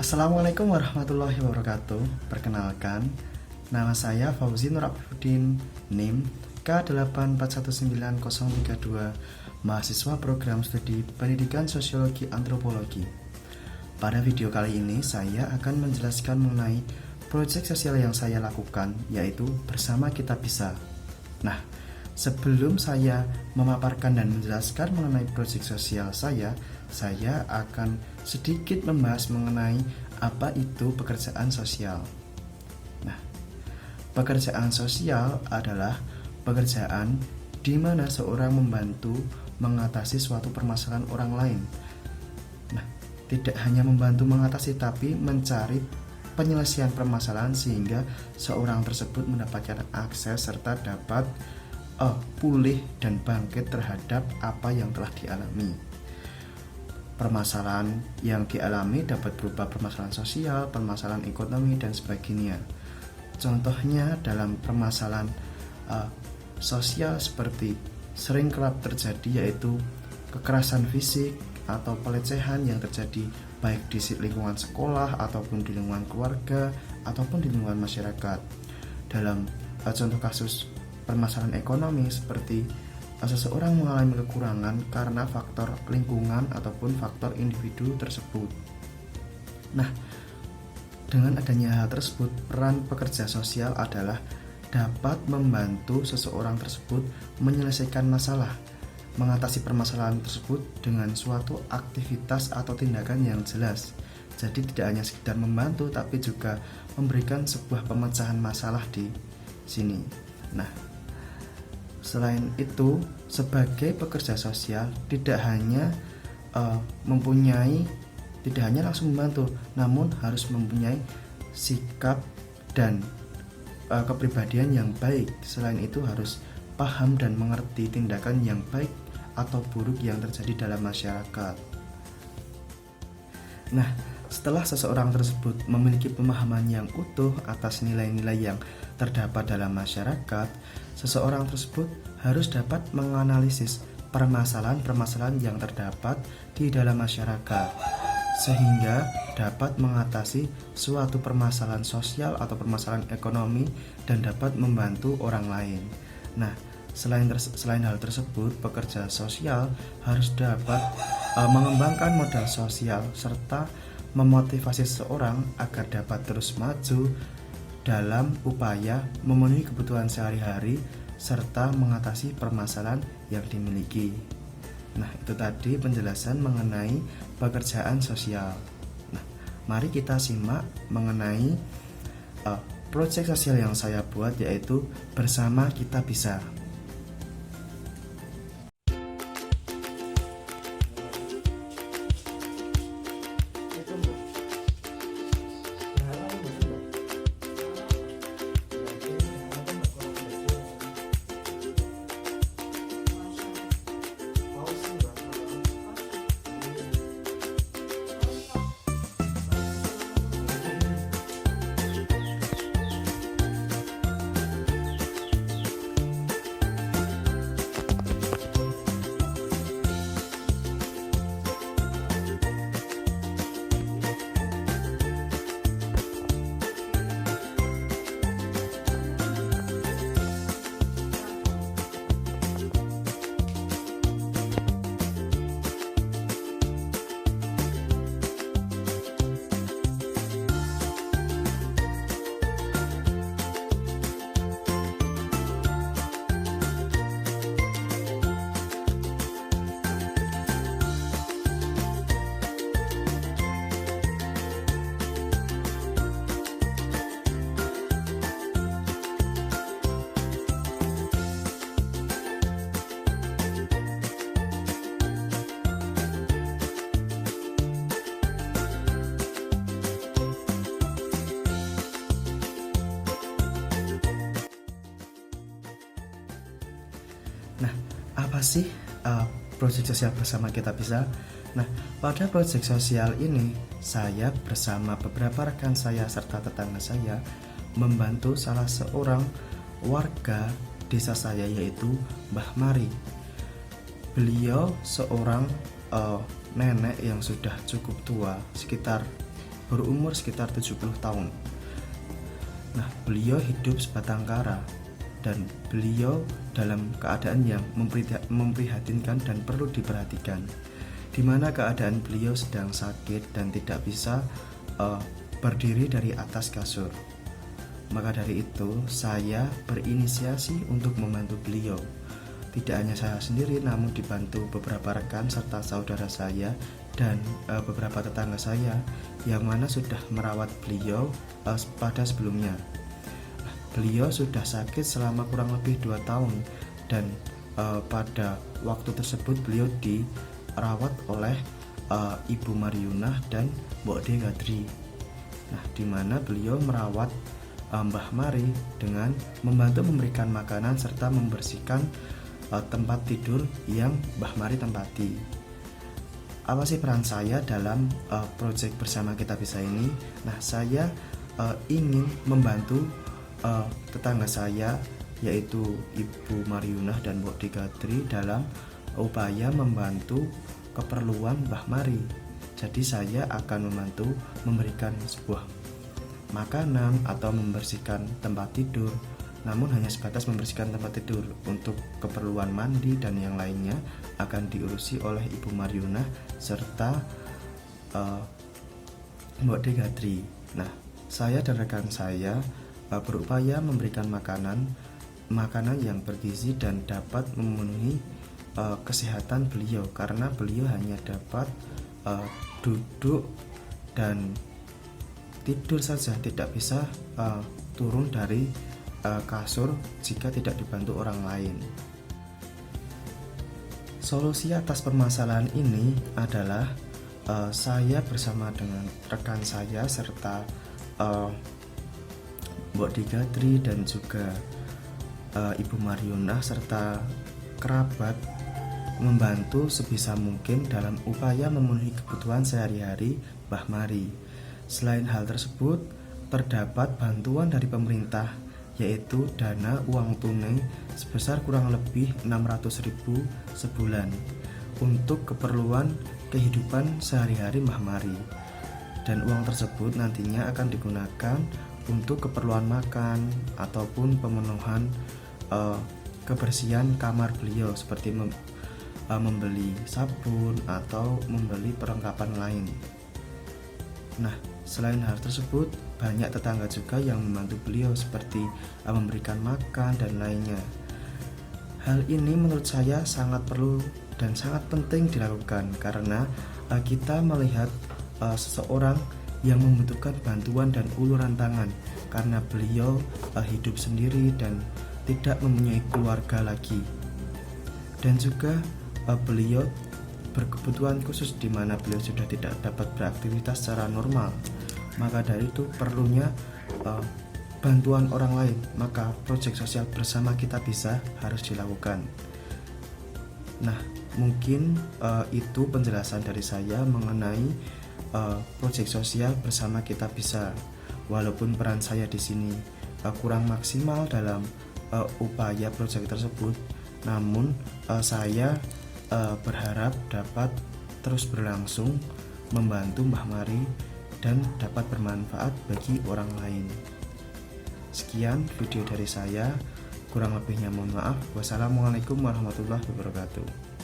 Assalamualaikum warahmatullahi wabarakatuh. Perkenalkan, nama saya Fauzi Nur Abidin, NIM K8419032, mahasiswa program studi Pendidikan Sosiologi Antropologi. Pada video kali ini saya akan menjelaskan mengenai proyek sosial yang saya lakukan, yaitu Bersama Kita Bisa. Nah, sebelum saya memaparkan dan menjelaskan mengenai proyek sosial saya akan sedikit membahas mengenai apa itu pekerjaan sosial. Nah, pekerjaan sosial adalah pekerjaan di mana seorang membantu mengatasi suatu permasalahan orang lain. Nah, tidak hanya membantu mengatasi tapi mencari penyelesaian permasalahan sehingga seorang tersebut mendapatkan akses serta dapat pulih dan bangkit terhadap apa yang telah dialami. Permasalahan yang dialami dapat berupa permasalahan sosial, permasalahan ekonomi, dan sebagainya. Contohnya dalam permasalahan sosial seperti sering kerap terjadi yaitu kekerasan fisik atau pelecehan yang terjadi baik di lingkungan sekolah ataupun di lingkungan keluarga ataupun di lingkungan masyarakat. Dalam contoh kasus permasalahan ekonomi seperti seseorang mengalami kekurangan karena faktor lingkungan ataupun faktor individu tersebut. Nah, dengan adanya hal tersebut, peran pekerja sosial adalah dapat membantu seseorang tersebut menyelesaikan masalah, mengatasi permasalahan tersebut dengan suatu aktivitas atau tindakan yang jelas. Jadi tidak hanya sekedar membantu tapi juga memberikan sebuah pemecahan masalah di sini. Nah, selain itu, sebagai pekerja sosial tidak hanya langsung membantu, namun harus mempunyai sikap dan kepribadian yang baik. Selain itu harus paham dan mengerti tindakan yang baik atau buruk yang terjadi dalam masyarakat. Nah, setelah seseorang tersebut memiliki pemahaman yang utuh atas nilai-nilai yang terdapat dalam masyarakat, seseorang tersebut harus dapat menganalisis permasalahan-permasalahan yang terdapat di dalam masyarakat sehingga dapat mengatasi suatu permasalahan sosial atau permasalahan ekonomi dan dapat membantu orang lain. Nah, selain hal tersebut, pekerja sosial harus dapat mengembangkan modal sosial serta memotivasi seseorang agar dapat terus maju dalam upaya memenuhi kebutuhan sehari-hari serta mengatasi permasalahan yang dimiliki. Nah, itu tadi penjelasan mengenai pekerjaan sosial. Nah, mari kita simak mengenai proyek sosial yang saya buat, yaitu Bersama Kita Bisa. Nah, apa sih proyek sosial Bersama Kita Bisa? Nah, pada proyek sosial ini saya bersama beberapa rekan saya serta tetangga saya membantu salah seorang warga desa saya, yaitu Mbah Mari. Beliau seorang nenek yang sudah cukup tua, sekitar berumur sekitar 70 tahun. Nah, beliau hidup sebatang kara dan beliau dalam keadaan yang memprihatinkan dan perlu diperhatikan, di mana keadaan beliau sedang sakit dan tidak bisa berdiri dari atas kasur. Maka dari itu saya berinisiasi untuk membantu beliau. Tidak hanya saya sendiri, namun dibantu beberapa rekan serta saudara saya dan beberapa tetangga saya yang mana sudah merawat beliau pada sebelumnya. Beliau sudah sakit selama kurang lebih 2 tahun dan pada waktu tersebut beliau dirawat oleh Ibu Mariunah dan Mbok De Gadri. Nah, di mana beliau merawat Mbah Mari dengan membantu memberikan makanan serta membersihkan tempat tidur yang Mbah Mari tempati. Apa sih peran saya dalam proyek Bersama Kita Bisa ini? Nah, saya ingin membantu tetangga saya, yaitu Ibu Mariunah dan Mbok De Gadri, dalam upaya membantu keperluan Mbah Mari. Jadi saya akan membantu memberikan sebuah makanan atau membersihkan tempat tidur, namun hanya sebatas membersihkan tempat tidur. Untuk keperluan mandi dan yang lainnya akan diurusi oleh Ibu Mariunah serta Mbok De Gadri. Nah, saya dan rekan saya berupaya memberikan makanan yang bergizi dan dapat memenuhi kesehatan beliau, karena beliau hanya dapat duduk dan tidur saja, tidak bisa turun dari kasur jika tidak dibantu orang lain. Solusi atas permasalahan ini adalah saya bersama dengan rekan saya serta Mbok De Gadri dan juga Ibu Mariunah serta kerabat membantu sebisa mungkin dalam upaya memenuhi kebutuhan sehari-hari Mbah Mari. Selain hal tersebut, terdapat bantuan dari pemerintah, yaitu dana uang tunai sebesar kurang lebih 600.000 sebulan untuk keperluan kehidupan sehari-hari Mbah Mari. Dan uang tersebut nantinya akan digunakan untuk keperluan makan ataupun pemenuhan kebersihan kamar beliau, seperti membeli sabun atau membeli perlengkapan lain. Nah, selain hal tersebut, banyak tetangga juga yang membantu beliau seperti memberikan makan dan lainnya. Hal ini menurut saya sangat perlu dan sangat penting dilakukan, karena kita melihat seseorang yang membutuhkan bantuan dan uluran tangan, karena beliau hidup sendiri dan tidak mempunyai keluarga lagi. Dan juga beliau berkebutuhan khusus di mana beliau sudah tidak dapat beraktivitas secara normal. Maka dari itu perlunya bantuan orang lain, maka proyek sosial Bersama Kita Bisa harus dilakukan. Nah, mungkin itu penjelasan dari saya mengenai proyek sosial Bersama Kita Bisa. Walaupun peran saya di sini kurang maksimal dalam upaya proyek tersebut, namun saya berharap dapat terus berlangsung membantu Mbah Mari dan dapat bermanfaat bagi orang lain. Sekian video dari saya, kurang lebihnya mohon maaf. Wassalamualaikum warahmatullahi wabarakatuh.